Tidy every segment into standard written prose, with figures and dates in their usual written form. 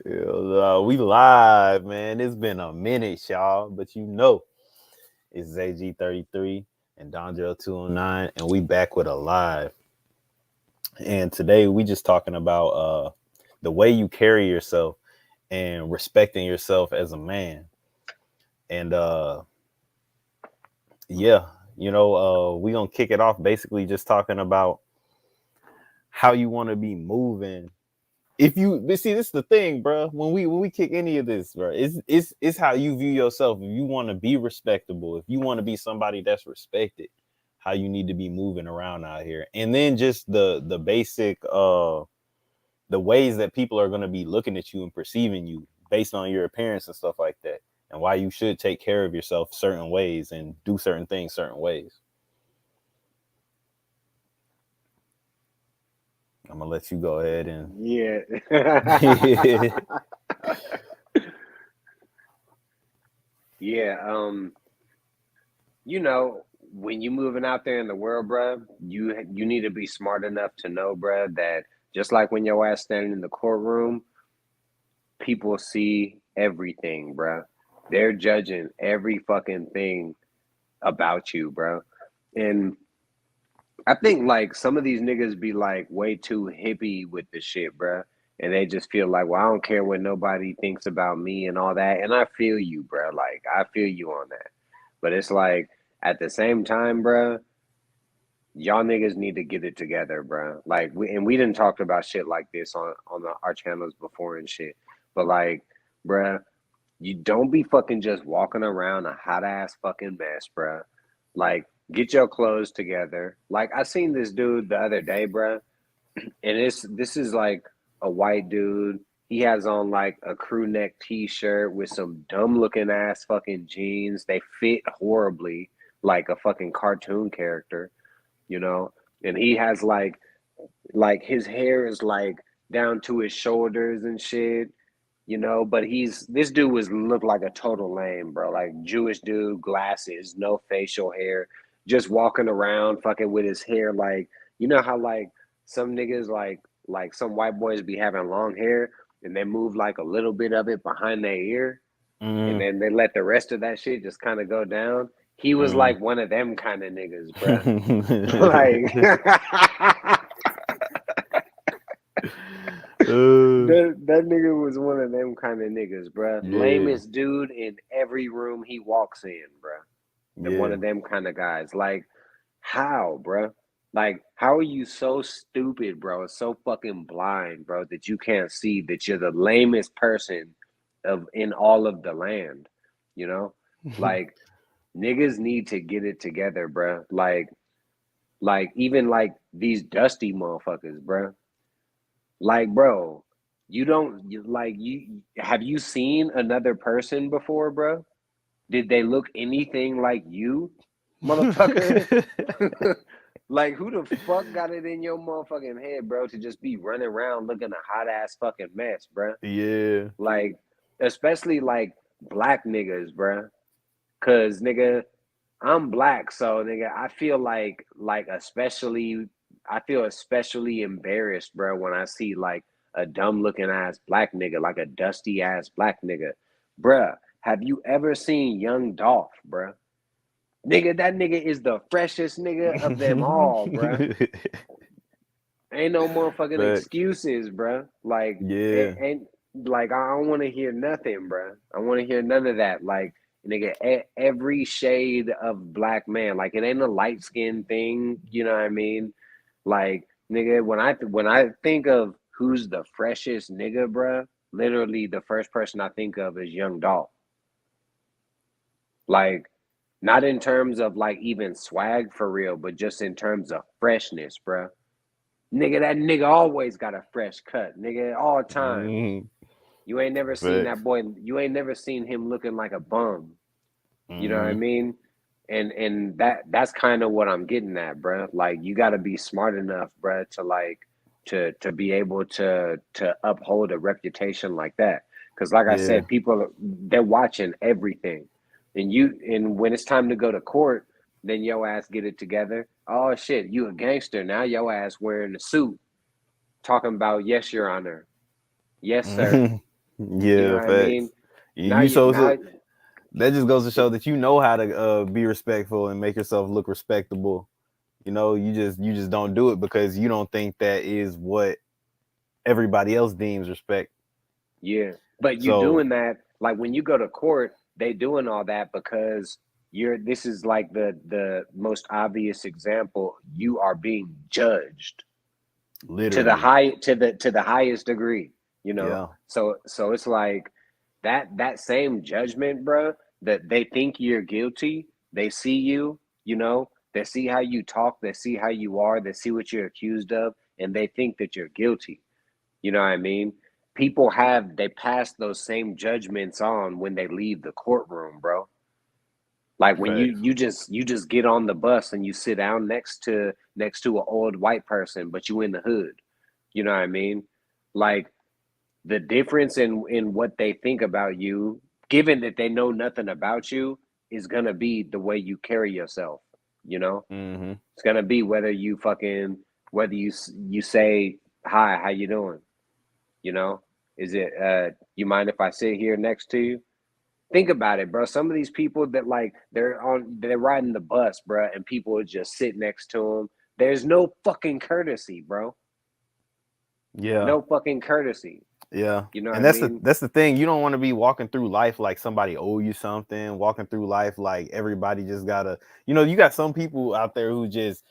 We live, man. It's been a minute, y'all, but it's ZG33 and Donjel209, and we back with a live. And today we just talking about the way you carry yourself and respecting yourself as a man. And yeah, we gonna kick it off basically just talking about how you want to be moving. If you but see, this is the thing, bro. When we kick any of this, bro, it's how you view yourself. If you want to be respectable, if you want to be somebody that's respected, how you need to be moving around out here, and then just the basic the ways that people are going to be looking at you and perceiving you based on your appearance and stuff like that, and why you should take care of yourself certain ways and do certain things certain ways. I'm gonna let you go ahead and Yeah. Yeah. When you moving out there in the world, bruh, you need to be smart enough to know, bruh, that just like when your ass standing in the courtroom, people see everything, bruh. They're judging every fucking thing about you, bro. And I think like some of these niggas be like way too hippie with the shit, bruh. And they just feel like, well, I don't care what nobody thinks about me and all that. And I feel you, bruh. Like, I feel you on that. But it's like, at the same time, bruh, y'all niggas need to get it together, bruh. Like, we didn't talk about shit like this on our channels before and shit. But like, bruh, you don't be fucking just walking around a hot ass fucking mess, bruh. Like, get your clothes together. Like, I seen this dude the other day, bruh, and this is like a white dude. He has on like a crew neck t-shirt with some dumb looking ass fucking jeans. They fit horribly like a fucking cartoon character, you know? And he has like his hair is like down to his shoulders and shit, you know, but this dude was looked like a total lame, bro. Like Jewish dude, glasses, no facial hair, just walking around fucking with his hair like, you know how like some niggas like some white boys be having long hair and they move like a little bit of it behind their ear and mm, then they let the rest of that shit just kind of go down. He was mm. like one of them kind of niggas, bruh. Like that nigga was one of them kind of niggas, bruh. yeah, Lamest dude in every room he walks in, bruh. And one yeah. of them kind of guys. Like, how, bruh? Like, how are you so stupid, bro? So fucking blind, bro, that you can't see that you're the lamest person of in all of the land, you know? Like, niggas need to get it together, bruh. Like even like these dusty motherfuckers, bruh. Like, bro, you don't like you have you seen another person before, bro? Did they look anything like you, motherfucker? Like, who the fuck got it in your motherfucking head, bro, to just be running around looking a hot ass fucking mess, bro? Yeah. Like, especially like black niggas, bro. Cause nigga, I'm black, so nigga, I feel especially embarrassed, bro, when I see like a dumb looking ass black nigga, like a dusty ass black nigga. Bruh, have you ever seen Young Dolph, bruh? Nigga, that nigga is the freshest nigga of them all, bruh. Ain't no motherfucking Facts. excuses, bruh. Like, Yeah. ain't like I don't want to hear nothing, bruh. I want to hear none of that. Like, nigga, every shade of black man. Like, it ain't a light skin thing. You know what I mean? Like, nigga, when I think of who's the freshest nigga, bruh, literally the first person I think of is Young Dolph. Like, not in terms of like even swag for real, but just in terms of freshness, bruh. Nigga, that nigga always got a fresh cut, nigga, all the time. Mhm. You ain't never seen that Facts. boy. You ain't never seen him looking like a bum. You know what I Hmm. mean? And that's kind of what I'm getting at, bruh. Like, you got to be smart enough, bruh, to like to be able to uphold a reputation like that. Because, like I Yeah. said, people they're watching everything, and when it's time to go to court, then your ass get it together. Oh shit, you a gangster now? Your ass wearing a suit, talking about yes, your honor, yes, sir. Mhm. You know Yeah, what I mean? facts. You Now, that just goes to show that you know how to be respectful and make yourself look respectable. You know, you just don't do it because you don't think that is what everybody else deems respect. yeah. But you So doing that, like when you go to court, they doing all that because this is like the most obvious example. You are being judged literally, to the highest degree, you know. yeah, So it's like that same judgment, bro, that they think you're guilty, they see you, you know, they see how you talk, they see how you are, they see what you're accused of, and they think that you're guilty. You know what I mean? They pass those same judgments on when they leave the courtroom, bro. Like when facts. you just get on the bus and you sit down next to an old white person, but you in the hood. You know what I mean? Like the difference in what they think about you, given that they know nothing about you, is gonna be the way you carry yourself. You know, Mm-hmm. it's gonna be whether you say hi, how you doing? You know, is it you mind if I sit here next to you? Think about it, bro. Some of these people that like they're riding the bus, bro, and people would just sit next to them. There's no fucking courtesy, bro. Yeah, No fucking courtesy. yeah, You know what and I mean? that's the thing. You don't want to be walking through life like somebody owe you something. Walking through life like everybody just gotta. You know, you got some people out there who just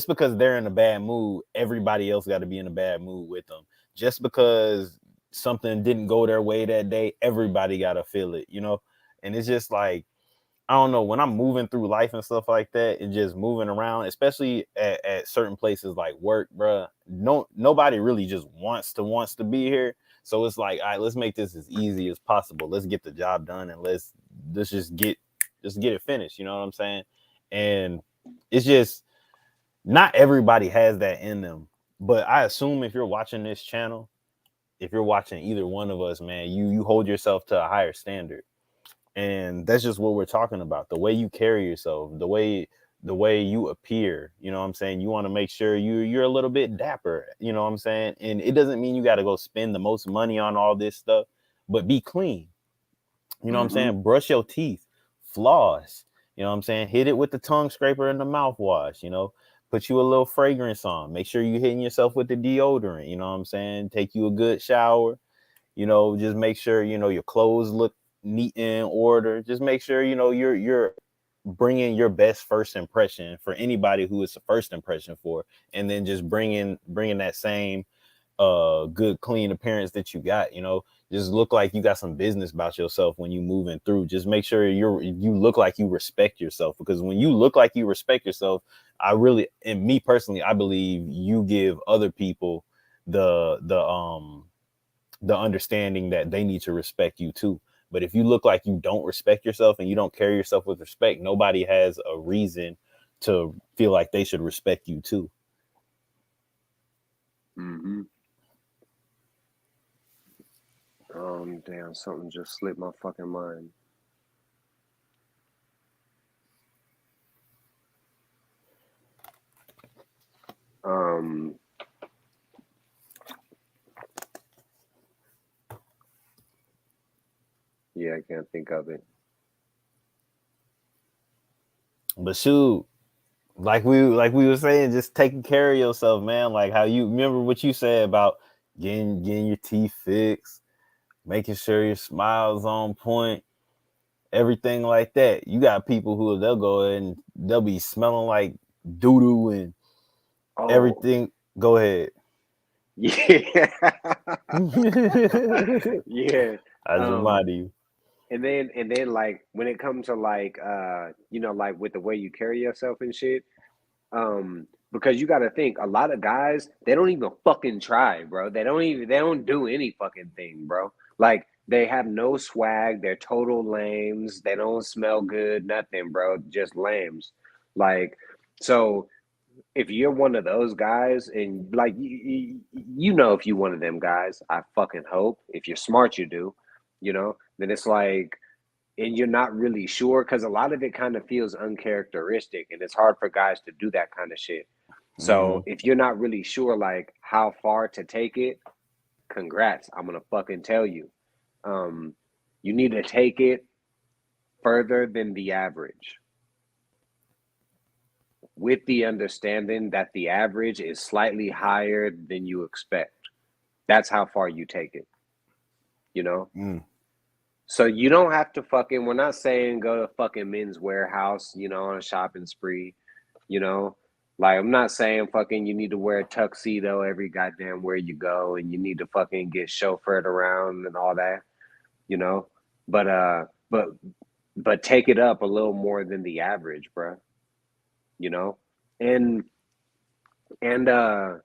because they're in a bad mood, everybody else got to be in a bad mood with them. Just because something didn't go their way that day, everybody got to feel it. You know, and it's just like I don't know, when I'm moving through life and stuff like that and just moving around, especially at certain places like work, bro. Nobody really just wants to be here. So it's like, all right, let's make this as easy as possible. Let's get the job done and let's just get it finished. You know what I'm saying? And it's just not everybody has that in them. But I assume if you're watching this channel, if you're watching either one of us, man, you hold yourself to a higher standard, and that's just what we're talking about. The way you carry yourself, the way you appear, you know what I'm saying? You want to make sure you're a little bit dapper, you know what I'm saying? And it doesn't mean you got to go spend the most money on all this stuff, but be clean. You know what I'm Mm-hmm. saying? Brush your teeth, floss, you know what I'm saying? Hit it with the tongue scraper and the mouthwash, you know. Put you a little fragrance on. Make sure you're hitting yourself with the deodorant, you know what I'm saying? Take you a good shower, you know, just make sure, you know, your clothes look neat and in order. Just make sure, you know, you're bringing your best first impression for anybody who it's a first impression for, and then just bringing that same good clean appearance that you got, you know. Just look like you got some business about yourself when you moving through. Just make sure you look like you respect yourself, because when you look like you respect yourself, I really, and me personally, I believe you give other people the understanding that they need to respect you too. But if you look like you don't respect yourself and you don't carry yourself with respect, nobody has a reason to feel like they should respect you too. Mm-hmm. Damn, something just slipped my fucking mind. Um, yeah, I can't think of it. But shoot, like we were saying, just taking care of yourself, man. Like how you remember what you said about getting your teeth fixed, making sure your smile's on point, everything like that. You got people who they'll go and they'll be smelling like doo doo and Oh, everything. Go ahead. yeah, I yeah. just Um, remind you. and then like when it comes to like you know, like with the way you carry yourself and shit, because you got to think a lot of guys, they don't even fucking try, bro. They don't do any fucking thing, bro. Like they have no swag, they're total lames, they don't smell good, nothing, bro, just lames. Like, so if you're one of those guys, and like you know, if you one of them guys, I fucking hope, if you're smart, you do, you know, then it's like, and you're not really sure, because a lot of it kind of feels uncharacteristic and it's hard for guys to do that kind of shit. Mm-hmm. So if you're not really sure like how far to take it, congrats, I'm gonna fucking tell you. You need to take it further than the average, with the understanding that the average is slightly higher than you expect. That's how far you take it, you know? Mm. So you don't have to fucking, we're not saying go to fucking Men's Warehouse, on a shopping spree, you know? Like, I'm not saying fucking you need to wear a tuxedo every goddamn where you go and you need to fucking get chauffeured around and all that, you know? But, but take it up a little more than the average, bro, you know? And, and, uh,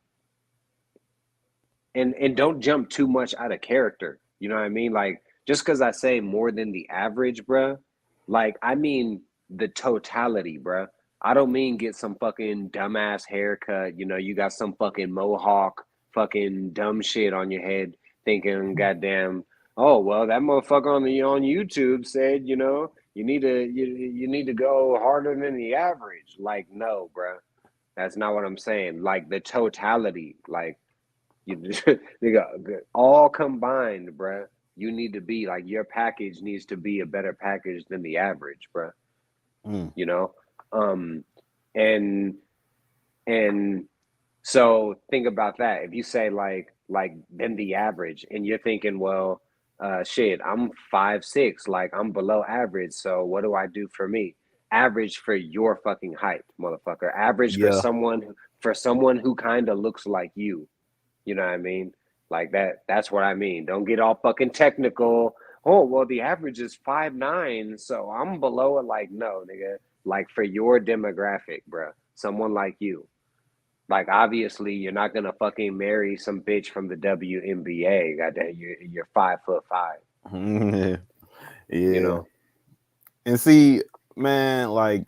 and don't jump too much out of character. You know what I mean? Like, just because I say more than the average, bruh, like I mean the totality, bruh. I don't mean get some fucking dumbass haircut. You got some fucking mohawk, fucking dumb shit on your head, thinking, goddamn, oh well, that motherfucker on YouTube said, you need to go harder than the average. Like, no, bruh, that's not what I'm saying. Like the totality, like they got all combined, bruh. You need to be like your package needs to be a better package than the average, bruh. Mm. You know, um, and and so think about that. If you say like than the average, and you're thinking, well, shit, I'm 5'6", like I'm below average. So what do I do for me? Average for your fucking height, motherfucker. Average Yeah. for someone who kind of looks like you. You know what I mean? Like that's what I mean. Don't get all fucking technical. Oh, well, the average is 5'9", so I'm below it. Like, no, nigga. Like for your demographic, bro. Someone like you. Like obviously you're not gonna fucking marry some bitch from the WNBA. Goddamn, you're 5'5", you Yeah. know? And see, man, like,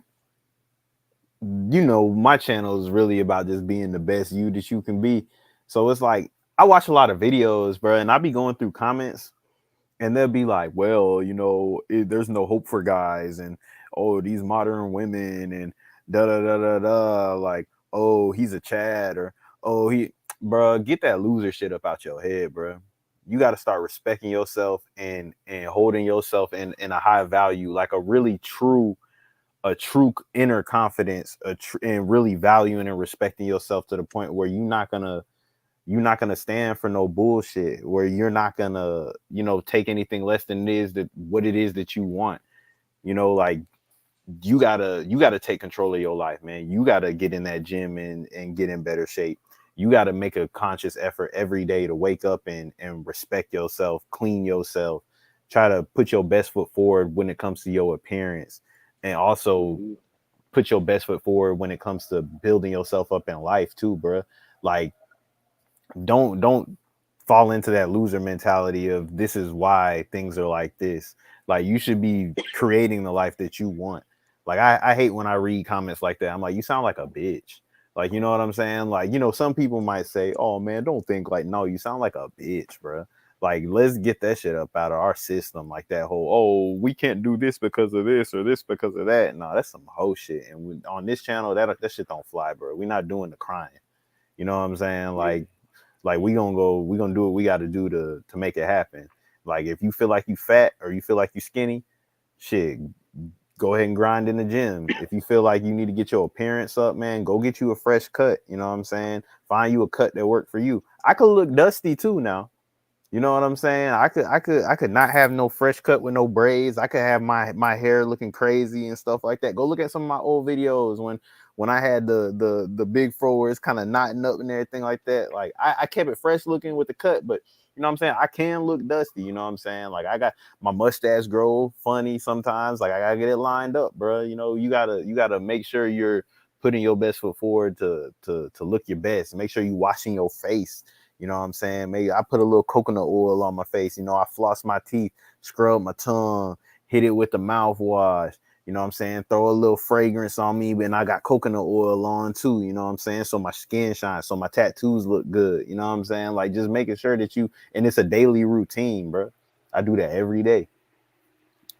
my channel is really about just being the best you that you can be. So it's like I watch a lot of videos, bro, and I be going through comments and they'll be like, well, there's no hope for guys, and oh, these modern women, and da da da da da, like, oh, he's a Chad, or oh, bro, get that loser shit up out your head, bro. You got to start respecting yourself and holding yourself in a high value, like a true inner confidence, and really valuing and respecting yourself to the point where you're not gonna stand for no bullshit, where you're not gonna take anything less than what it is that you want. Like, you gotta take control of your life, man. You gotta get in that gym and get in better shape. You gotta make a conscious effort every day to wake up and respect yourself, clean yourself, try to put your best foot forward when it comes to your appearance, and also Mm-hmm. put your best foot forward when it comes to building yourself up in life too, bro. Like, don't fall into that loser mentality of this is why things are like this. Like, you should be creating the life that you want. Like, I hate when I read comments like that. I'm like, you sound like a bitch. Like, you know what I'm saying? Like, some people might say, oh man, don't think like, no, you sound like a bitch, bro. Like, let's get that shit up out of our system. Like, that whole, oh, we can't do this because of this or this because of that. No, that's some whole shit. And on this channel, that shit don't fly, bro. We're not doing the crying. You know what I'm saying? Yeah. Like we gonna do what we got to do to make it happen. Like, if you feel like you fat or you feel like you skinny, shit, go ahead and grind in the gym. If you feel like you need to get your appearance up, man, go get you a fresh cut. You know what I'm saying? Find you a cut that work for you. I could look dusty too now. You know what I'm saying? I could not have no fresh cut with no braids. I could have my hair looking crazy and stuff like that. Go look at some of my old videos when I had the big fro where it's kind of knotting up and everything like that. Like, I kept it fresh looking with the cut, but you know what I'm saying? I can look dusty, you know what I'm saying? Like, I got my mustache grow funny sometimes. Like, I gotta get it lined up, bro. You gotta make sure you're putting your best foot forward to look your best. Make sure you washing your face. You know what I'm saying? Maybe I put a little coconut oil on my face. I floss my teeth, scrub my tongue, hit it with the mouthwash. You know what I'm saying? Throw a little fragrance on me, and I got coconut oil on too. You know what I'm saying? So my skin shines, so my tattoos look good. You know what I'm saying? Like, just making sure that and it's a daily routine, bro. I do that every day.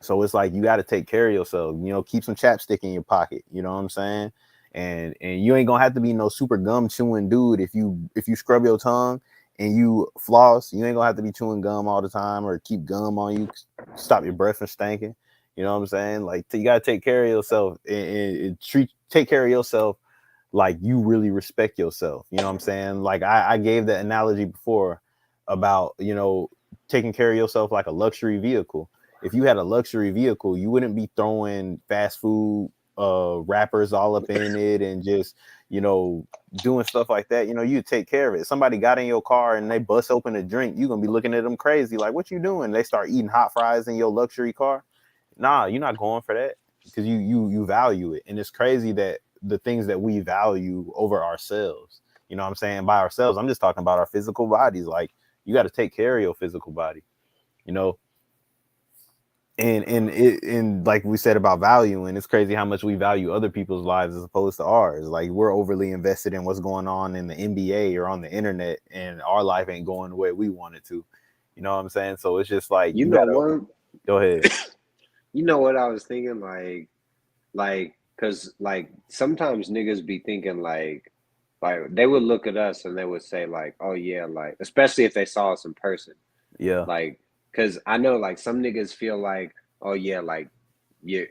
So it's like, you got to take care of yourself. Keep some chapstick in your pocket. You know what I'm saying? And you ain't gonna have to be no super gum chewing dude if you scrub your tongue and you floss, you ain't gonna have to be chewing gum all the time or keep gum on you, stop your breath from stinking. You know what I'm saying? Like you gotta take care of yourself and take care of yourself like you really respect yourself. You know what I'm saying? Like I gave that analogy before about, taking care of yourself like a luxury vehicle. If you had a luxury vehicle, you wouldn't be throwing fast food wrappers all up in it and just, doing stuff like that. You take care of it. Somebody got in your car and they bust open a drink, you're gonna be looking at them crazy, like, what you doing? They start eating hot fries in your luxury car. Nah, you're not going for that because you value it. And it's crazy that the things that we value over ourselves, you know what I'm saying? By ourselves, I'm just talking about our physical bodies. Like, you got to take care of your physical body, you know. And like we said about valuing, it's crazy how much we value other people's lives as opposed to ours. Like, we're overly invested in what's going on in the NBA or on the internet, and our life ain't going the way we want it to. You know what I'm saying? So it's just like, You you know gotta what? go ahead. You know what I was thinking? Cause like sometimes niggas be thinking like they would look at us and they would say like, oh yeah, like especially if they saw us in person, Yeah. like, cause I know like some niggas feel like, oh yeah, like you're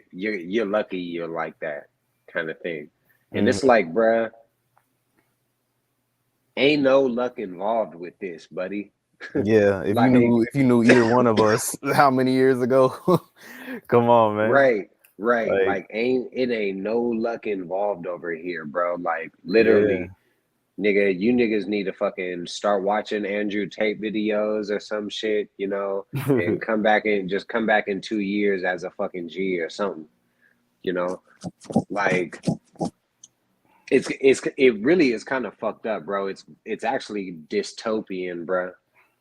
lucky you're like that kind of thing, and Mhm. it's like, bruh, ain't no luck involved with this, buddy. Yeah, Like, if you knew either one of us how many years ago, come on, man. right, right. Like, Like, ain't no luck involved over here, bro. Like, yeah. literally, nigga, you niggas need to fucking start watching Andrew Tate videos or some shit, and come back in 2 years as a fucking G or something, you know? Like, it really is kind of fucked up, bro. It's actually dystopian, bro.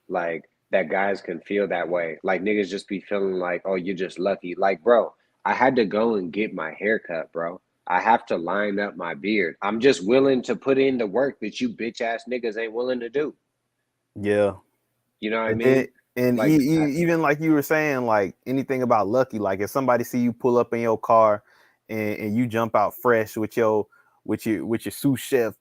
Like, that guys can feel that way. Like, niggas just be feeling like, oh, you're just lucky. Like, bro, I had to go and get my hair cut, bro. I have to line up my beard. I'm just willing to put in the work that you bitch ass niggas ain't willing to do. Yeah. You know what I And then mean? and Like, even like you were saying, like anything about lucky, like if somebody see you pull up in your car and you jump out fresh with your sous chef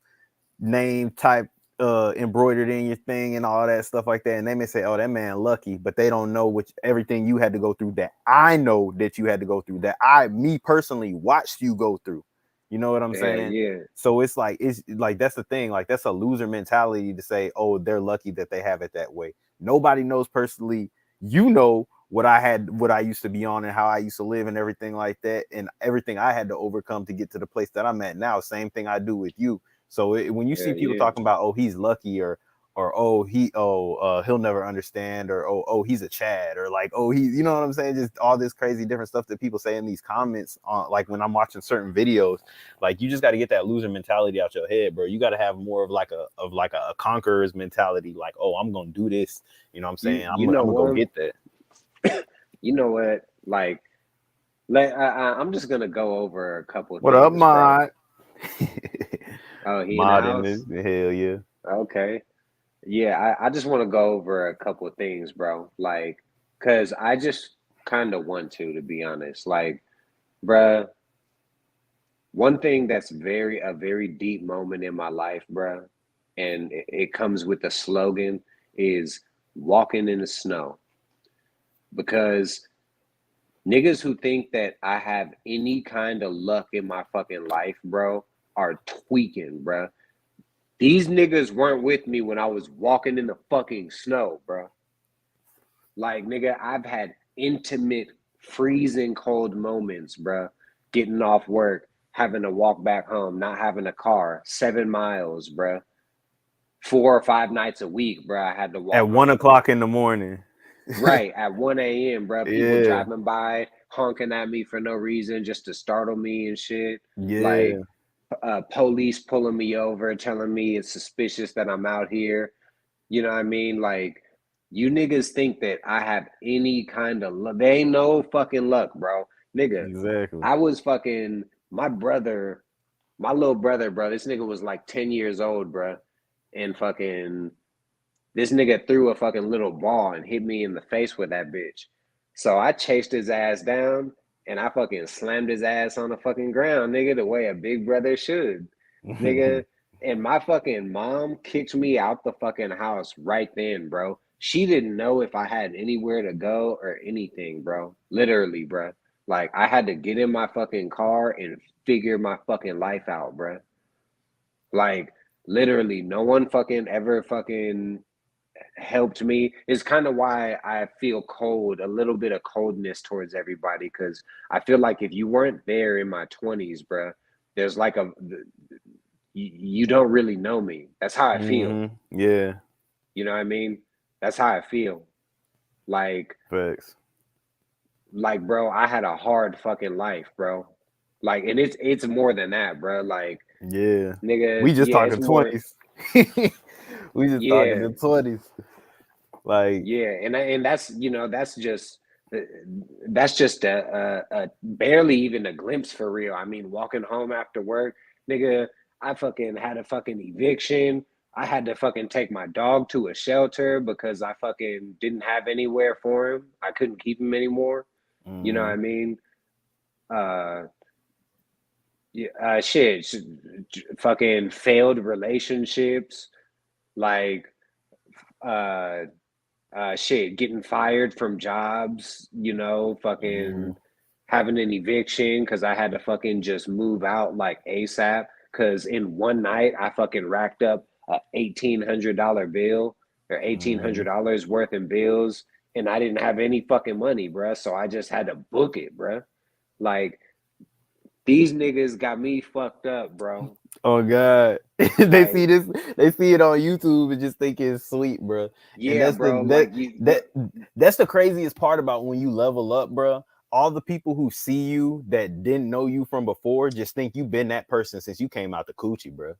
name type embroidered in your thing and all that stuff like that, and they may say, oh, that man lucky, but they don't know which everything you had to go through, that I know that you had to go through, that me personally watched you go through. You know what I'm hell saying? yeah. So it's like that's the thing. Like, that's a loser mentality to say, oh, they're lucky that they have it that way. Nobody knows personally. You know what I used to be on, and how I used to live, and everything like that, and everything I had to overcome to get to the place that I'm at now. Same thing I do with you. So when you see Hell people yeah. talking about, oh, he's lucky, or oh, he'll never understand, or oh, he's a Chad, or like, oh, he, you know what I'm saying, just all this crazy different stuff that people say in these comments on, like, when I'm watching certain videos, like, you just got to get that loser mentality out your head, bro. You got to have more of a conqueror's mentality, like, oh, I'm gonna do this. You know what I'm saying? You I'm know gonna go what? get that. You know what? Like I'm just gonna go over a couple of What up, things, bro. mod? Oh, he in the Mod in this, house? hell yeah. Okay. Yeah, I just want to go over a couple of things, bro. Like, cause I just kind of want to be honest. Like, bruh, one thing that's a very deep moment in my life, bruh, and it comes with the slogan is walking in the snow. Because niggas who think that I have any kind of luck in my fucking life, bro, are tweaking, bro. These niggas weren't with me when I was walking in the fucking snow, bro. Like, nigga, I've had intimate, freezing cold moments, bro. Getting off work, having to walk back home, not having a car, 7 miles, bro. 4 or 5 nights a week, bro. I had to At walk one home, nigga. o'clock in the morning. Right at 1 a.m., bro. People Yeah, driving by, honking at me for no reason, just to startle me and shit. Like, yeah. police pulling me over, telling me it's suspicious that I'm out here. You know what I mean? Like, you niggas think that I have any kind of luck. They ain't no fucking luck, bro. Nigga, Exactly. I was fucking my little brother, bro. This nigga was like 10 years old, bro. And fucking this nigga threw a fucking little ball and hit me in the face with that bitch. So I chased his ass down and I fucking slammed his ass on the fucking ground, nigga, the way a big brother should, nigga. And my fucking mom kicked me out the fucking house right then, bro. She didn't know if I had anywhere to go or anything, bro. Literally, bro. Like I had to get in my fucking car and figure my fucking life out, bro. Like literally, no one fucking ever fucking helped me. It's kind of why I feel cold, a little bit of coldness towards everybody, because I feel like if you weren't there in my 20s, bro, there's like you don't really know me. That's how I feel. Yeah. You know what I mean? That's how I feel. Like, Facts. bro, I had a hard fucking life, bro. Like, and it's more than that, bro. Like, Yeah. nigga, We just yeah, it's talking more. 20s. We just talking Yeah, the 20s. Like, yeah, and that's that's just a barely even a glimpse for real. I mean, walking home after work, nigga, I fucking had a fucking eviction. I had to fucking take my dog to a shelter because I fucking didn't have anywhere for him. I couldn't keep him anymore. You know what I mean? Uh, yeah, fucking failed relationships, like uh getting fired from jobs, fucking having an eviction because I had to fucking just move out like ASAP. Because in one night, I fucking racked up a $1,800 bill or $1,800 worth in bills, and I didn't have any fucking money, bruh. So I just had to book it, bruh. Like, these niggas got me fucked up, bro. oh God, they see Like, this, they see it on YouTube and just think it's sweet, bro. And yeah, bro. Like, that's the craziest part about when you level up, bro. All the people who see you that didn't know you from before just think you've been that person since you came out the coochie, bro.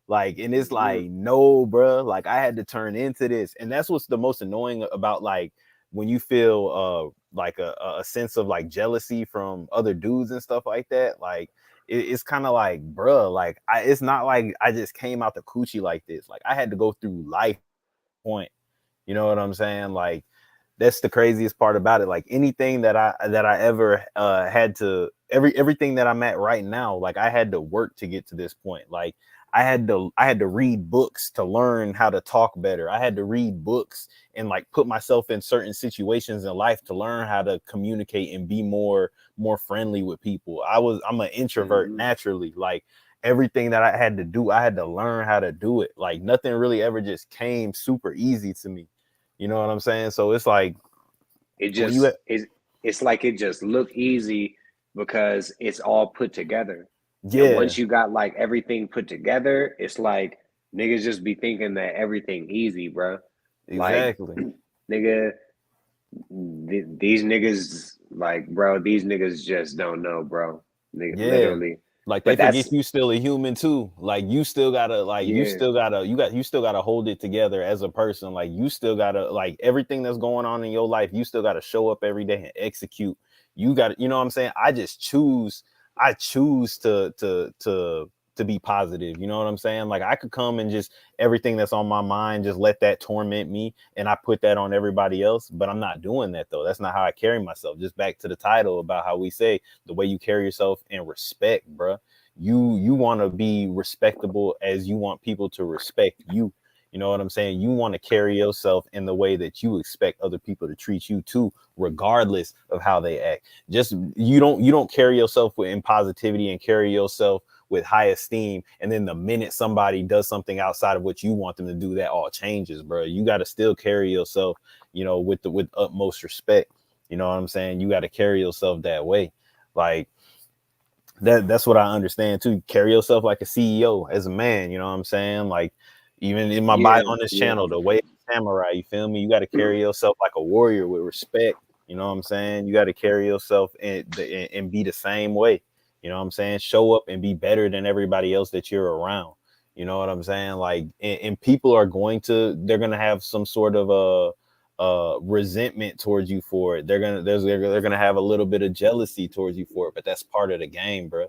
Like, and it's like, no, bro. Like, I had to turn into this, and that's what's the most annoying about like when you feel like a sense of like jealousy from other dudes and stuff like that. Like, it's kind of like, bruh, like it's not like I just came out the coochie like this. Like, I had to go through life point. You know what I'm saying? Like, that's the craziest part about it. Like, anything that I ever had to, everything that I'm at right now, like, I had to work to get to this point. Like, I had to read books to learn how to talk better. I had to read books and like put myself in certain situations in life to learn how to communicate and be more friendly with people. I'm an introvert naturally. Like, everything that I had to do, I had to learn how to do it. Like, nothing really ever just came super easy to me. You know what I'm saying? So it's like, it when you just it's like it just looked easy because it's all put together. And yeah, once you got like everything put together, it's like niggas just be thinking that everything easy, bro. Like, exactly. nigga, these niggas, like, bro, these niggas just don't know, bro. Yeah. Literally. Like, they But forget that's, you still a human too. Like, you still gotta, like, yeah. you still gotta hold it together as a person. Like, you still gotta, like, everything that's going on in your life, you still gotta show up every day and execute. You gotta, you know what I'm saying? I choose to be positive. You know what I'm saying? Like, I could come and just everything that's on my mind, just let that torment me, and I put that on everybody else. But I'm not doing that though. That's not how I carry myself. Just back to the title about how we say the way you carry yourself and respect, bro. You want to be respectable as you want people to respect you. You know what I'm saying? You want to carry yourself in the way that you expect other people to treat you too, regardless of how they act. Just you don't carry yourself in positivity and carry yourself with high esteem, and then the minute somebody does something outside of what you want them to do, that all changes, bro. You got to still carry yourself, with utmost respect. You know what I'm saying? You got to carry yourself that way. Like, that's what I understand too. Carry yourself like a CEO as a man, you know what I'm saying? Like, even in my bio Yeah, on this yeah. channel, the way samurai, you feel me? You got to carry yourself like a warrior with respect. You know what I'm saying? You got to carry yourself and be the same way. You know what I'm saying? Show up and be better than everybody else that you're around. You know what I'm saying? Like, and people are they're gonna have some sort of resentment towards you for it. They're gonna have a little bit of jealousy towards you for it, but that's part of the game, bro.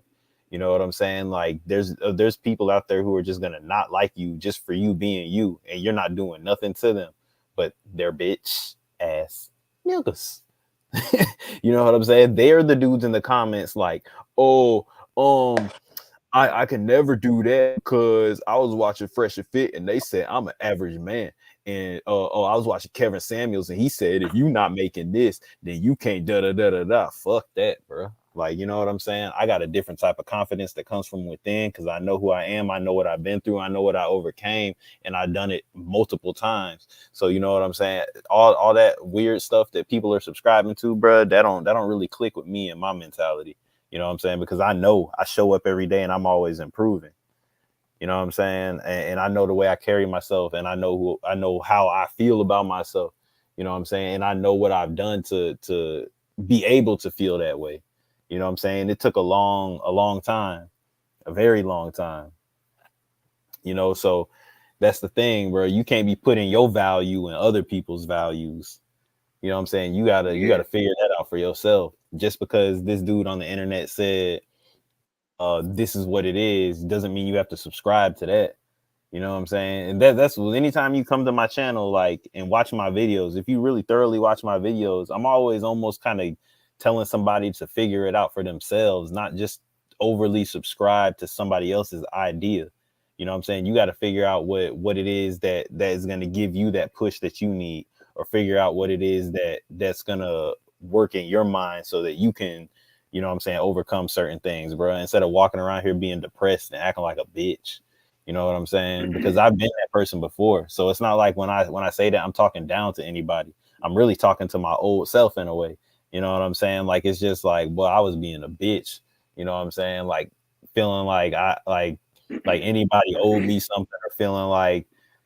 You know what I'm saying? Like, there's people out there who are just gonna not like you just for you being you, and you're not doing nothing to them, but they're bitch ass niggas. You know what I'm saying? They're the dudes in the comments like, oh, I can never do that because I was watching Fresh and Fit and they said I'm an average man. And I was watching Kevin Samuels and he said if you not making this, then you can't da da da da da. Fuck that, bro. Like, you know what I'm saying? I got a different type of confidence that comes from within because I know who I am. I know what I've been through. I know what I overcame, and I've done it multiple times. So you know what I'm saying? All that weird stuff that people are subscribing to, bro, that don't really click with me and my mentality. You know what I'm saying? Because I know I show up every day and I'm always improving. You know what I'm saying? And I know the way I carry myself and I know how I feel about myself. You know what I'm saying? And I know what I've done to be able to feel that way. You know what I'm saying? It took a long time, a very long time. You know, so that's the thing, bro. You can't be putting your value in other people's values. You know what I'm saying? You gotta figure that out for yourself. Just because this dude on the internet said this is what it is doesn't mean you have to subscribe to that. You know what I'm saying? And that's anytime you come to my channel, like, and watch my videos, if you really thoroughly watch my videos, I'm always almost kind of telling somebody to figure it out for themselves, not just overly subscribe to somebody else's idea. You know what I'm saying? You got to figure out what it is that is going to give you that push that you need, or figure out what it is that's going to work in your mind so that you can, you know what I'm saying, overcome certain things, bro, instead of walking around here being depressed and acting like a bitch. You know what I'm saying? Because I've been that person before. So it's not like when I say that I'm talking down to anybody. I'm really talking to my old self in a way. You know what I'm saying? Like, it's just like, well, I was being a bitch. You know what I'm saying? Like, feeling like like anybody owed me something, or feeling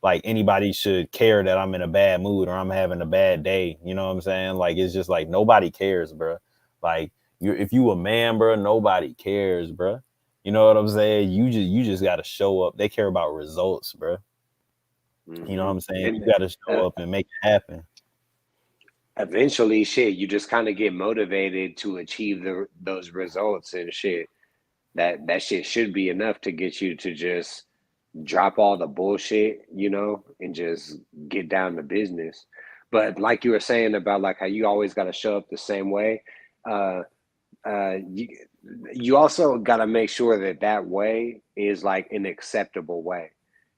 like anybody should care that I'm in a bad mood or I'm having a bad day. You know what I'm saying? Like, it's just like nobody cares, bro. Like, if you a man, bro, nobody cares, bro. You know what I'm saying? You just got to show up. They care about results, bro. You know what I'm saying? You got to show up and make it happen. Eventually, shit, you just kind of get motivated to achieve those results and shit. That shit should be enough to get you to just drop all the bullshit, you know, and just get down to business. But like you were saying about like how you always got to show up the same way, uh, you also got to make sure that way is like an acceptable way.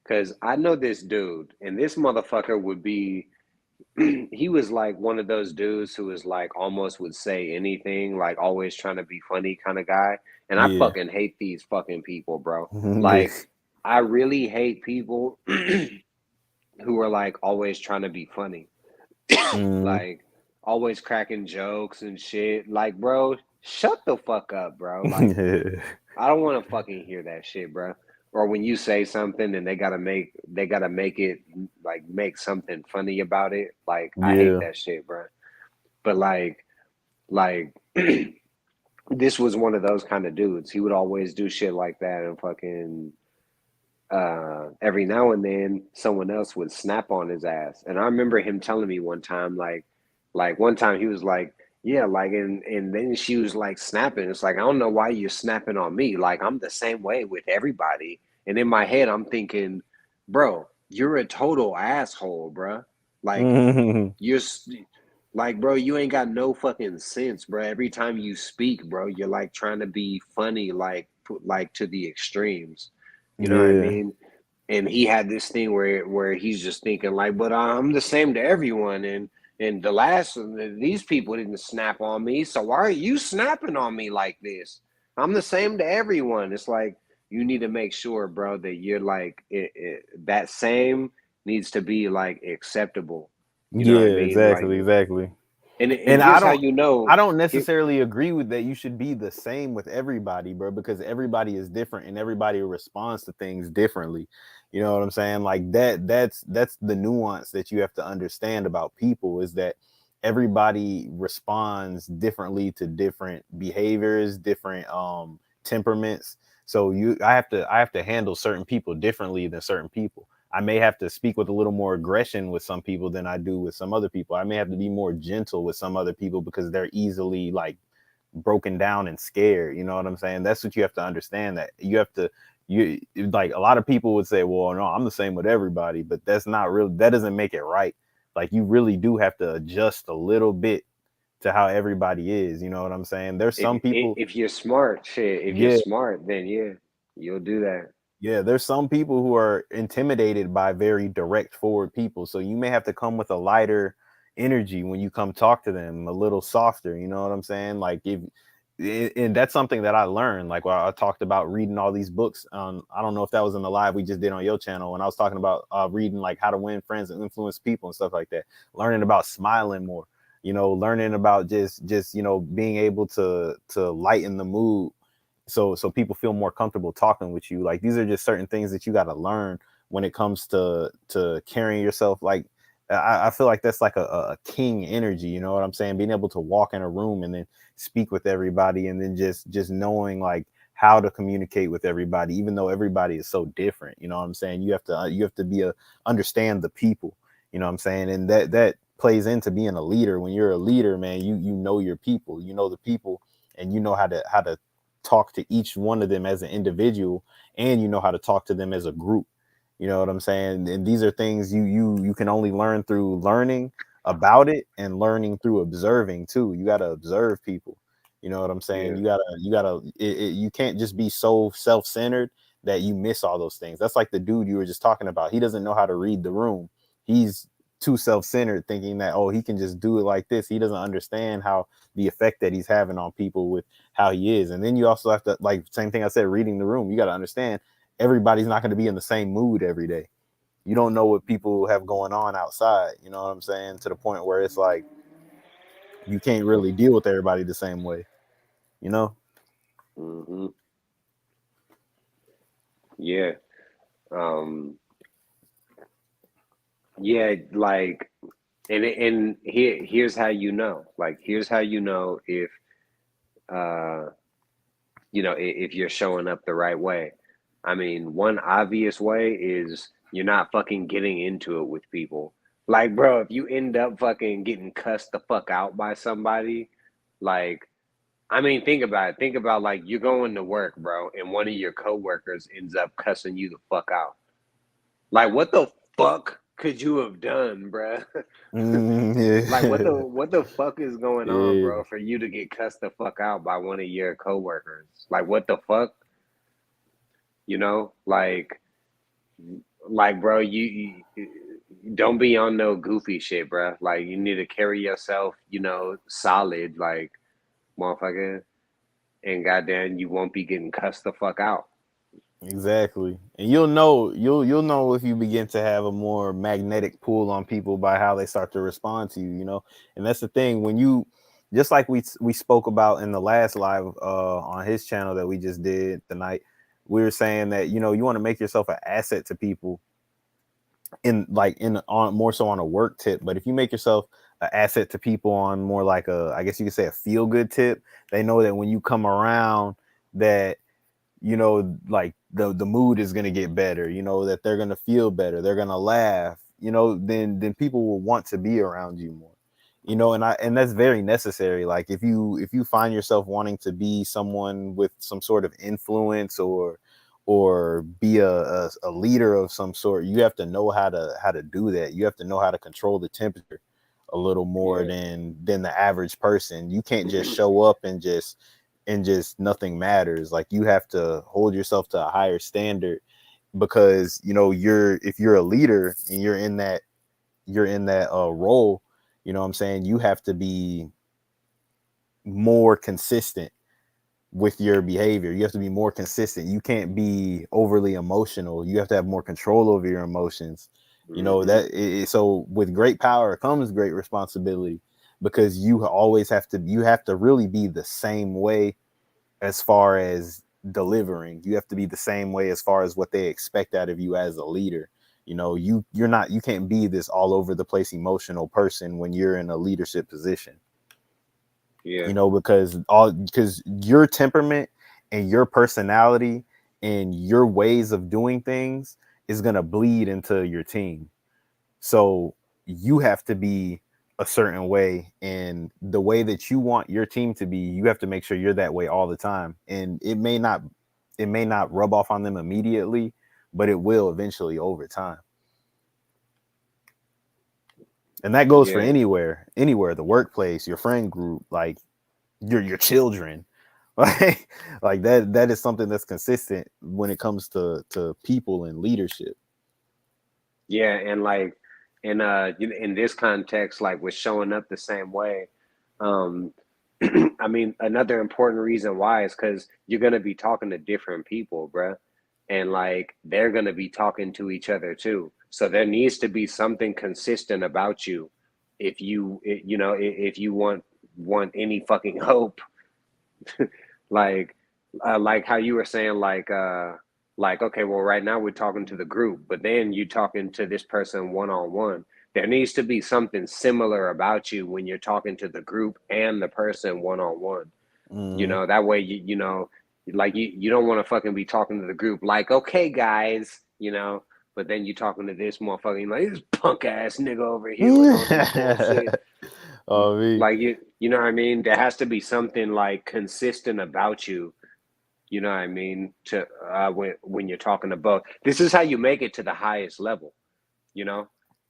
Because I know this dude, and this motherfucker would be, he was like one of those dudes who was like almost would say anything, like always trying to be funny kind of guy. And I Yeah. fucking hate these fucking people, bro. Like, I really hate people who are like always trying to be funny. Like, always cracking jokes and shit. Like, bro, shut the fuck up, bro. Like, I don't want to fucking hear that shit, bro. Or when you say something and they gotta make it like make something funny about it. Like, I hate Yeah. that shit, bro. But like this was one of those kind of dudes. He would always do shit like that, and fucking every now and then someone else would snap on his ass. And I remember him telling me one time, like one time he was like, yeah, like, and then she was like snapping. It's like, I don't know why you're snapping on me. Like, I'm the same way with everybody. And in my head, I'm thinking, bro, you're a total asshole, bro. Like, you're like, bro, you ain't got no fucking sense, bro. Every time you speak, bro, you're like trying to be funny, like to the extremes. You know what I Yeah. mean? And he had this thing where he's just thinking like, but I'm the same to everyone, and these people didn't snap on me, so why are you snapping on me like this? I'm the same to everyone. It's like, you need to make sure, bro, that you're like that same needs to be like acceptable. You know what I Yeah, mean? Like, exactly. and And I here's how don't you know. I don't necessarily agree with that you should be the same with everybody, bro, because everybody is different and everybody responds to things differently. You know what I'm saying? Like that's the nuance that you have to understand about people, is that everybody responds differently to different behaviors, different temperaments. So I have to handle certain people differently than certain people. I may have to speak with a little more aggression with some people than I do with some other people. I may have to be more gentle with some other people because they're easily like broken down and scared. You know what I'm saying? That's what you have to understand, that you have to, you like, a lot of people would say, well, no, I'm the same with everybody, but that's not real. That doesn't make it right. Like, you really do have to adjust a little bit to how everybody is. You know what I'm saying? There's some people. If you're smart, shit. If you're Yeah. smart, then yeah. You'll do that. Yeah, there's some people who are intimidated by very direct forward people. So you may have to come with a lighter energy when you come talk to them, a little softer, you know what I'm saying? Like if and that's something that I learned. Like while I talked about reading all these books on, I don't know if that was in the live we just did on your channel, when I was talking about reading like how to win friends and influence people and stuff like that, learning about smiling more, you know, learning about just you know being able to lighten the mood so people feel more comfortable talking with you. Like these are just certain things that you got to learn when it comes to carrying yourself. Like I feel like that's like a king energy, you know what I'm saying? Being able to walk in a room and then speak with everybody, and then just knowing like how to communicate with everybody, even though everybody is so different. You know what I'm saying? You have to be a understand the people. You know what I'm saying? And that plays into being a leader. When you're a leader, man, you know your people. You know the people, and you know how to talk to each one of them as an individual, and you know how to talk to them as a group. You know what I'm saying? And these are things you can only learn through learning about it and learning through observing too. You got to observe people. You know what I'm saying? Yeah. You can't just be so self-centered that you miss all those things. That's like the dude you were just talking about. He doesn't know how to read the room. He's too self-centered, thinking that, oh, he can just do it like this. He doesn't understand how the effect that he's having on people with how he is. And then you also have to, like, same thing I said, reading the room. You got to understand everybody's not going to be in the same mood every day. You don't know what people have going on outside. You know what I'm saying? To the point where it's like you can't really deal with everybody the same way. You know? Hmm. Yeah. Um. Yeah. Like, and here's how you know. Like, here's how you know if uh if you're showing up the right way. I mean, one obvious way is you're not fucking getting into it with people. Like, bro, if you end up fucking getting cussed the fuck out by somebody, like, I mean, think about it. Think about like you're going to work, bro, and one of your coworkers ends up cussing you the fuck out. Like, what the fuck could you have done, bro? Like, Yeah. what the fuck is going on, Yeah. bro, for you to get cussed the fuck out by one of your coworkers? Like, what the fuck? You know, bro, you don't be on no goofy shit, bro. Like, you need to carry yourself, solid, like, motherfucker, and goddamn, you won't be getting cussed the fuck out. Exactly. And you'll know if you begin to have a more magnetic pull on people by how they start to respond to you, you know. And that's the thing, when you, just like we spoke about in the last live on his channel that we just did tonight, we were saying that, you know, you want to make yourself an asset to people in like in on more so on a work tip. But if you make yourself an asset to people on more like a, I guess you could say, a feel good tip, they know that when you come around, that, you know, like the mood is gonna get better, you know, that they're gonna feel better, they're gonna laugh, you know, then people will want to be around you more. You know, and that's very necessary. Like if you find yourself wanting to be someone with some sort of influence, or be a leader of some sort, you have to know how to do that. You have to know how to control the temperature a little more Yeah. than the average person. You can't just show up and just nothing matters. Like you have to hold yourself to a higher standard, because you know if you're a leader and you're in that role, you know what I'm saying, you have to be more consistent with your behavior. You have to be more consistent. You can't be overly emotional. You have to have more control over your emotions. You know Hmm. so with great power comes great responsibility, because you have to really be the same way as far as delivering. You have to be the same way as far as what they expect out of you as a leader. You know, you can't be this all over the place emotional person when you're in a leadership position. Yeah. You know, because your temperament and your personality and your ways of doing things is going to bleed into your team. So you have to be a certain way, and the way that you want your team to be, you have to make sure you're that way all the time. And it may not rub off on them immediately, but it will eventually over time. And that goes for Yeah. anywhere, the workplace, your friend group, like your children. Like that is something that's consistent when it comes to people and leadership. Yeah, and like in this context, like with showing up the same way, um, I mean, another important reason why is because you're gonna be talking to different people, bruh, and like they're gonna be talking to each other too. So there needs to be something consistent about you if you know if you want any fucking hope, like like how you were saying like okay, well right now we're talking to the group, but then you talking to this person one on one. There needs to be something similar about you when you're talking to the group and the person one on one. You Mm-hmm. know, that way you know, like you don't want to fucking be talking to the group like, okay guys, you know, but then you talking to this motherfucker, like this punk ass nigga over here with all this bullshit. Oh, me. Like you know what I mean? There has to be something like consistent about you, you know what I mean, to when you're talking to both. This is how you make it to the highest level, you know?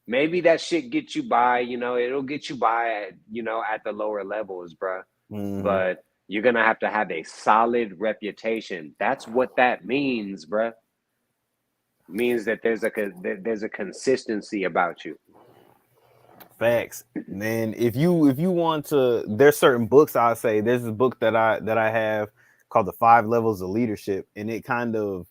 Maybe that shit gets you by, you know, it'll get you by at, you know, at the lower levels, bruh. Mm-hmm. But you're gonna have to have a solid reputation. That's what that means, bruh. It means that there's a consistency about you. Facts. Man, if you want to, there's certain books I say. There's a book that I have called The Five Levels of Leadership, and it kind of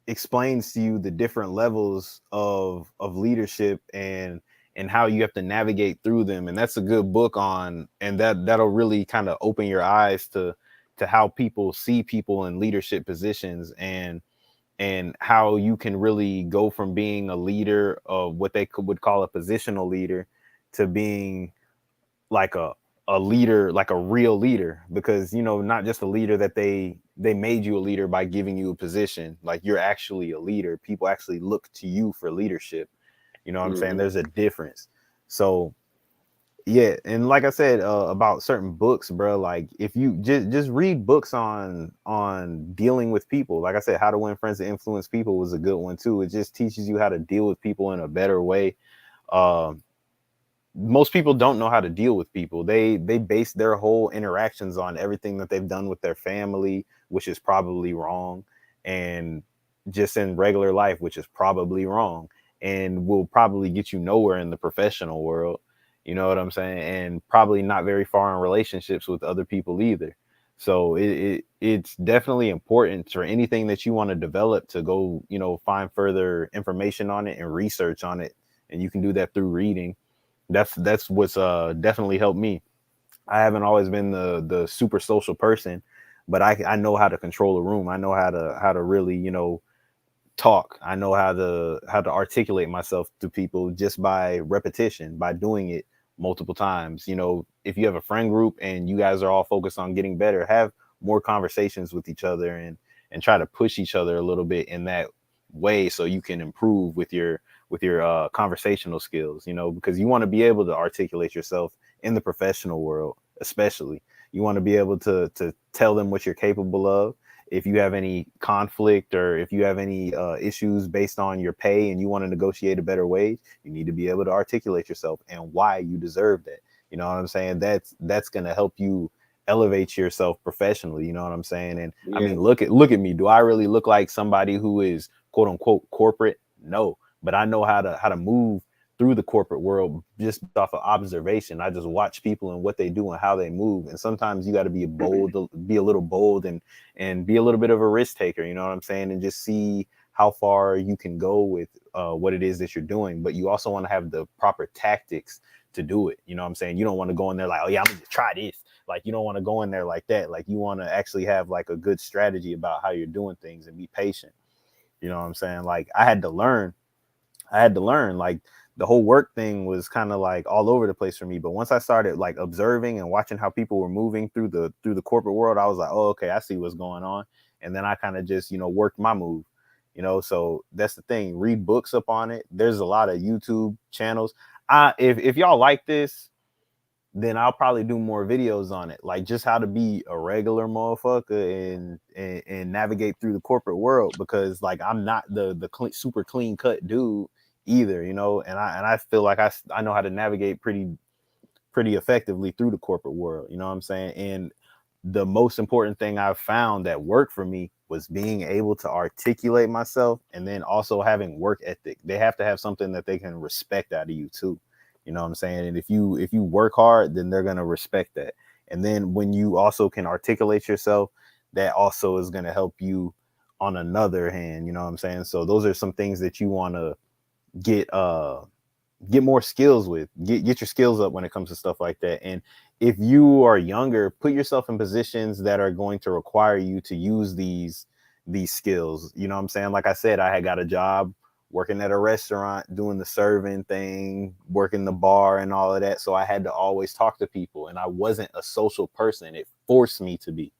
explains to you the different levels of leadership and how you have to navigate through them. And that's a good book on, and that'll really kind of open your eyes to how people see people in leadership positions, and how you can really go from being a leader of what they would call a positional leader to being like a leader, like a real leader. Because not just a leader that they made you a leader by giving you a position. Like, you're actually a leader. People actually look to you for leadership. You know what I'm saying? Hmm. There's a difference. So yeah, and like I said, about certain books, bro, like if you just read books on dealing with people. Like I said, How to Win Friends and Influence People was a good one too. It just teaches you how to deal with people in a better way. um Most people don't know how to deal with people. They base their whole interactions on everything that they've done with their family, which is probably wrong, and just in regular life, which is probably wrong, and will probably get you nowhere in the professional world. You know what I'm saying? And probably not very far in relationships with other people either. So it's definitely important for anything that you want to develop to go, find further information on it and research on it. And you can do that through reading. That's what's definitely helped me. I haven't always been the super social person, but I know how to control a room. I know how to really, talk. I know how to articulate myself to people just by repetition, by doing it multiple times. If you have a friend group and you guys are all focused on getting better, have more conversations with each other, and try to push each other a little bit in that way, so you can improve with your conversational skills. Because you want to be able to articulate yourself in the professional world, especially. You want to be able to tell them what you're capable of. If you have any conflict, or if you have any issues based on your pay and you want to negotiate a better wage, you need to be able to articulate yourself and why you deserve that. You know what I'm saying? That's going to help you elevate yourself professionally. You know what I'm saying? And I Yeah. mean, look at me. Do I really look like somebody who is quote unquote corporate? No, but I know how to move through the corporate world just off of observation. I just watch people and what they do and how they move. And sometimes you got to be a little bold, and be a little bit of a risk taker. You know what I'm saying? And just see how far you can go with what it is that you're doing. But you also want to have the proper tactics to do it. You know what I'm saying? You don't want to go in there like, oh yeah, I'm gonna just try this. Like, you don't want to go in there like that. Like, you want to actually have like a good strategy about how you're doing things and be patient. You know what I'm saying? Like, I had to learn like the whole work thing was kind of like all over the place for me. But once I started like observing and watching how people were moving through the corporate world, I was like, oh, okay, I see what's going on. And then I kind of just, worked my move. So that's the thing. Read books up on it. There's a lot of YouTube channels. If y'all like this, then I'll probably do more videos on it, like just how to be a regular motherfucker and navigate through the corporate world. Because like, I'm not the super clean cut dude either, and I feel like I know how to navigate pretty effectively through the corporate world. You know what I'm saying? And the most important thing I've found that worked for me was being able to articulate myself, and then also having work ethic. They have to have something that they can respect out of you too. You know what I'm saying? And if you work hard, then they're gonna respect that. And then when you also can articulate yourself, that also is gonna help you on another hand. You know what I'm saying? So those are some things that you want to get get more skills with, get your skills up when it comes to stuff like that. And if you are younger, put yourself in positions that are going to require you to use these skills. You know what I'm saying? Like I said, I had got a job working at a restaurant, doing the serving thing, working the bar and all of that. So I had to always talk to people, and I wasn't a social person. It forced me to be.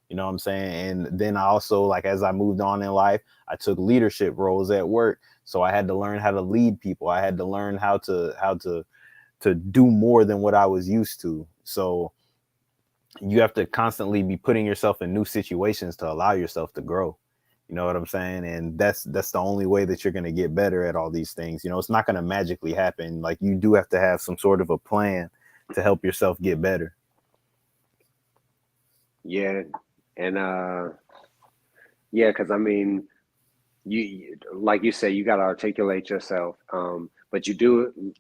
You know what I'm saying? And then I also, like, as I moved on in life, I took leadership roles at work. So I had to learn how to lead people. I had to learn how to do more than what I was used to. So you have to constantly be putting yourself in new situations to allow yourself to grow. You know what I'm saying? And that's the only way that you're going to get better at all these things. You know, it's not going to magically happen. Like, you do have to have some sort of a plan to help yourself get better. Yeah, and yeah, because I mean, like you said, you got to articulate yourself. But you do.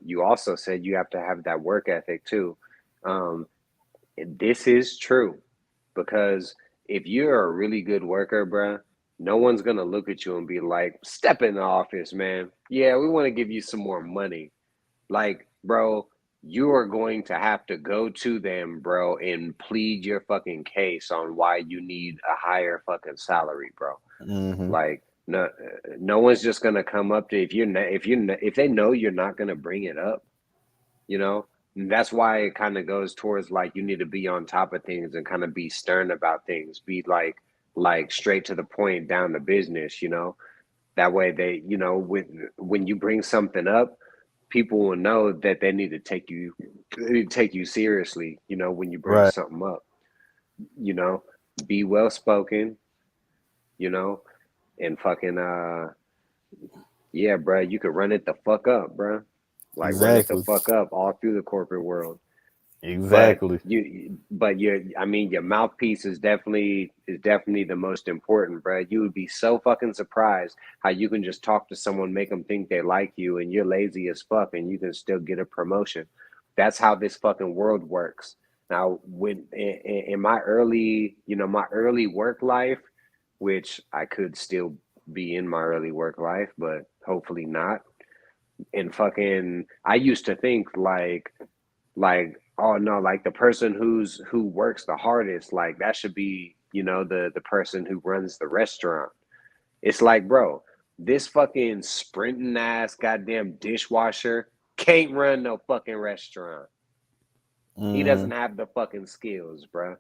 You also said you have to have that work ethic too. Um, this is true because if you're a really good worker, bruh, no one's gonna look at you and be like, "Step in the office, man. Yeah, we want to give you some more money." Like, bro, you are going to have to go to them, bro, and plead your fucking case on why you need a higher fucking salary, bro. Mm-hmm. Like, no one's just gonna come up to if they know you're not gonna bring it up, you know. And that's why it kind of goes towards like you need to be on top of things and kind of be stern about things, be like straight to the point, down to business, you know. That way they, you know, when you bring something up, people will know that they need to take you seriously, you know, when you bring Right. something up, you know, be well spoken, you know, and fucking yeah, bro, you could run it the fuck up, bro. Like run it the Exactly. fuck up all through the corporate world. But Exactly. I mean, your mouthpiece is definitely the most important, bro. You would be so fucking surprised how you can just talk to someone, make them think they like you, and you're lazy as fuck, and you can still get a promotion. That's how this fucking world works. Now, when in my early, my early work life, which I could still be in my early work life, but hopefully not. And fucking, I used to think like oh no, like the person who works the hardest, like that should be, the person who runs the restaurant. It's like, bro, this fucking sprinting ass goddamn dishwasher can't run no fucking restaurant. He Mm-hmm. doesn't have the fucking skills, bro.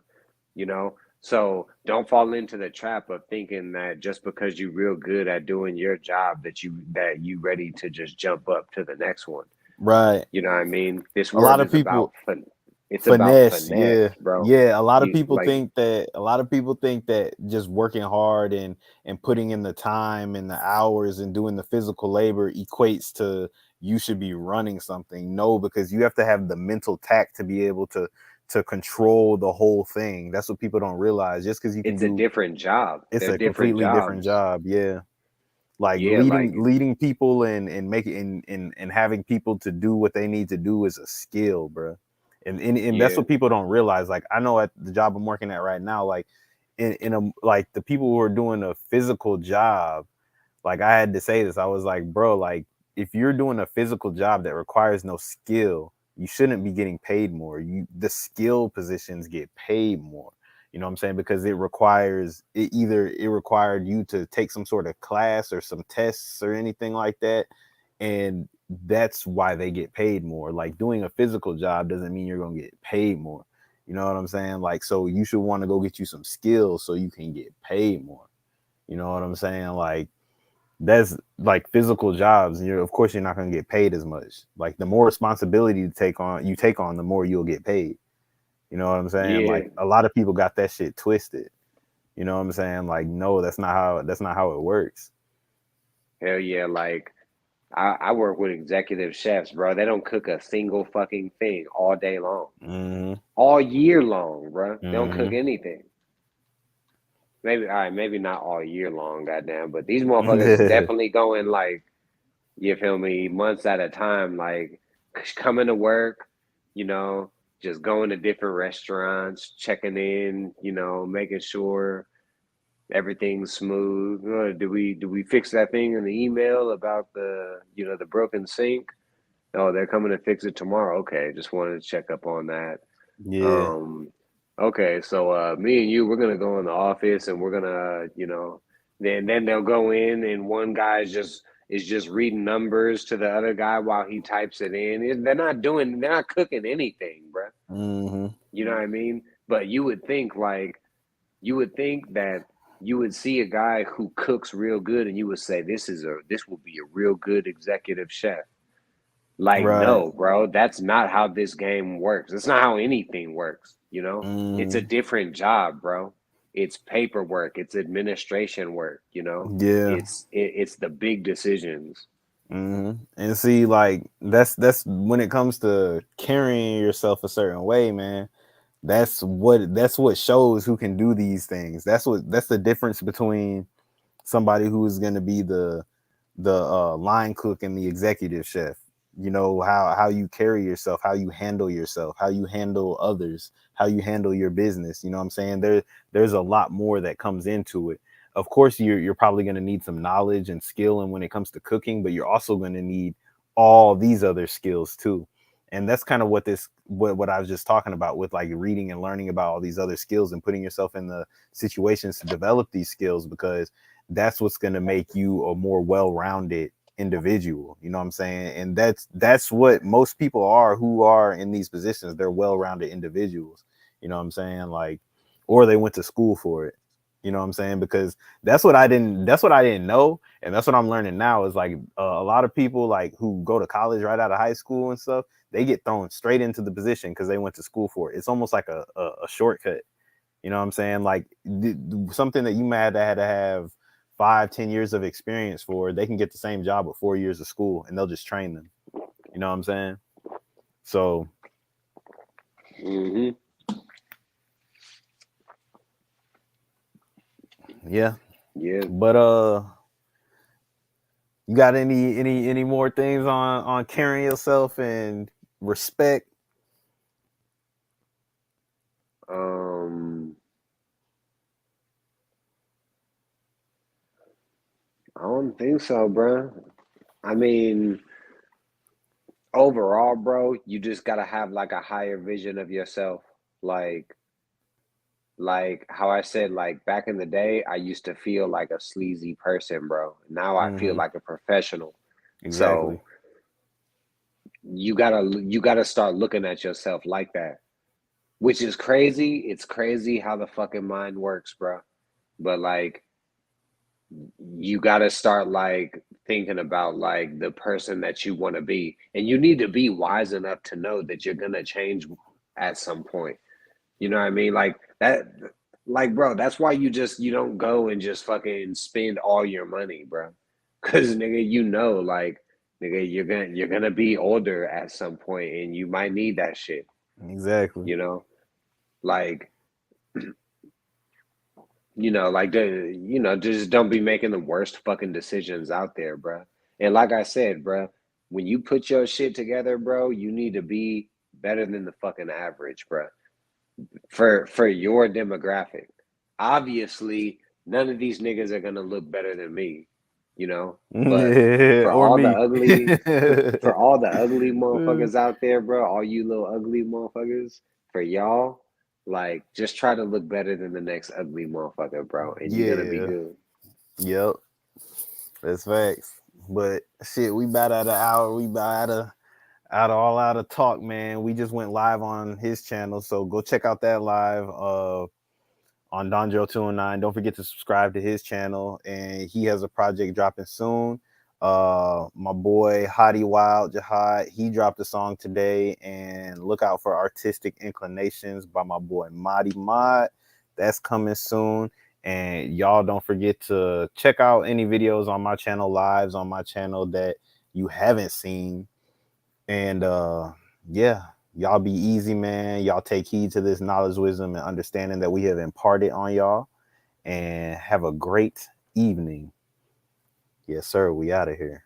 you know so don't fall into the trap of thinking that just because you're real good at doing your job that you ready to just jump up to the next one. Right. You know what I mean? This A lot world of is about people fun. It's about finesse, finesse, yeah. bro. Yeah, You like a lot of people think that just working hard and putting in the time and the hours and doing the physical labor equates to you should be running something. No, because you have to have the mental tact to be able to control the whole thing. That's what people don't realize. Just because you can it's a do, different job. it's They're a different completely different jobs. job. Yeah. Like Yeah, like leading people and making and having people to do what they need to do is a skill, bro. And that's yeah, what people don't realize. Like, I know at the job I'm working at right now, like in a like the people who are doing a physical job, like I had to say this. I was like, bro, like if you're doing a physical job that requires no skill, you shouldn't be getting paid more. The skill positions get paid more. You know what I'm saying? Because it required you to take some sort of class or some tests or anything like that. And that's why they get paid more. Like, doing a physical job doesn't mean you're gonna get paid more. You know what I'm saying? Like, so you should want to go get you some skills so you can get paid more. You know what I'm saying? Like, that's like physical jobs, and of course you're not going to get paid as much. Like, the more responsibility you take on, the more you'll get paid. You know what I'm saying? yeah, Like, a lot of people got that shit twisted. You know what I'm saying? Like, no, that's not how it works. hell yeah. Like I work with executive chefs, bro. They don't cook a single fucking thing all day long, Mm-hmm. all year long, bro. They don't cook anything. Maybe all right, maybe not all year long, goddamn, but these motherfuckers is definitely going like, you feel me, months at a time, like coming to work, you know, just going to different restaurants, checking in, you know, making sure everything's smooth. Do we fix that thing in the email about the, you know, the broken sink? Oh, they're coming to fix it tomorrow. Okay, just wanted to check up on that. Yeah. Um, okay, so me and you, we're gonna go in the office and we're gonna, you know, then they'll go in and one guy is just reading numbers to the other guy while he types it in. They're not cooking anything, bro. Mm-hmm. You know what I mean? But you would think that you would see a guy who cooks real good and you would say this will be a real good executive chef. Like, Right. no, bro, that's not how this game works. It's not how anything works, you know? It's a Mm-hmm. different job, bro. It's paperwork, it's administration work, you know? Yeah. It's the big decisions. Mm-hmm. And see, like that's when it comes to carrying yourself a certain way, man. That's what shows who can do these things. That's the difference between somebody who is going to be the line cook and the executive chef. You know how you carry yourself, how you handle yourself, how you handle others, how you handle your business. You know what I'm saying? There's a lot more that comes into it. Of course, you're probably going to need some knowledge and skill, and when it comes to cooking, but you're also going to need all these other skills too. And that's kind of what I was just talking about with like reading and learning about all these other skills and putting yourself in the situations to develop these skills, because that's what's going to make you a more well-rounded individual. You know what I'm saying? And that's what most people are who are in these positions. They're well-rounded individuals. You know what I'm saying? Like, or they went to school for it. You know what I'm saying? Because that's what I didn't know, and that's what I'm learning now is like a lot of people like who go to college right out of high school and stuff, they get thrown straight into the position because they went to school for it. It's almost like a shortcut. You know what I'm saying? Like something that you might have had to have 5-10 years of experience for, they can get the same job with 4 years of school and they'll just train them. You know what I'm saying? So Hmm. yeah. Yeah. But you got any more things on carrying yourself and respect? Um, I don't think so, bro. I mean, overall, bro, you just gotta have like a higher vision of yourself. Like, like how I said, like back in the day, I used to feel like a sleazy person, bro. Now I feel Mm-hmm. like a professional. Exactly. So you gotta start looking at yourself like that, which is crazy. It's crazy how the fucking mind works, bro. But like you gotta start like thinking about like the person that you want to be, and you need to be wise enough to know that you're gonna change at some point. You know what I mean? Like that, like, bro, that's why you don't go and just fucking spend all your money, bro. Cause nigga, you know, like, nigga, you're gonna be older at some point and you might need that shit, Exactly. you know? Like, like just don't be making the worst fucking decisions out there, bro. And like I said, bro, when you put your shit together, bro, you need to be better than the fucking average, bro. For your demographic. Obviously, none of these niggas are gonna look better than me, you know. But Yeah, for or all the me. ugly, for all the ugly motherfuckers out there, bro, all you little ugly motherfuckers, for y'all, like just try to look better than the next ugly motherfucker, bro, and you're gonna be Yeah. good. Yep. That's facts. But shit, we about at an hour. We about out of talk, man. We just went live on his channel, so go check out that live on Donjero209. Don't forget to subscribe to his channel, and he has a project dropping soon. My boy Hottie Wild Jihad, he dropped a song today, and look out for Artistic Inclinations by my boy Madi Mod. That's coming soon. And y'all don't forget to check out any videos on my channel, lives on my channel that you haven't seen. And yeah, Y'all be easy, man. Y'all take heed to this knowledge, wisdom, and understanding that we have imparted on y'all. And have a great evening. Yes, sir. We out of here.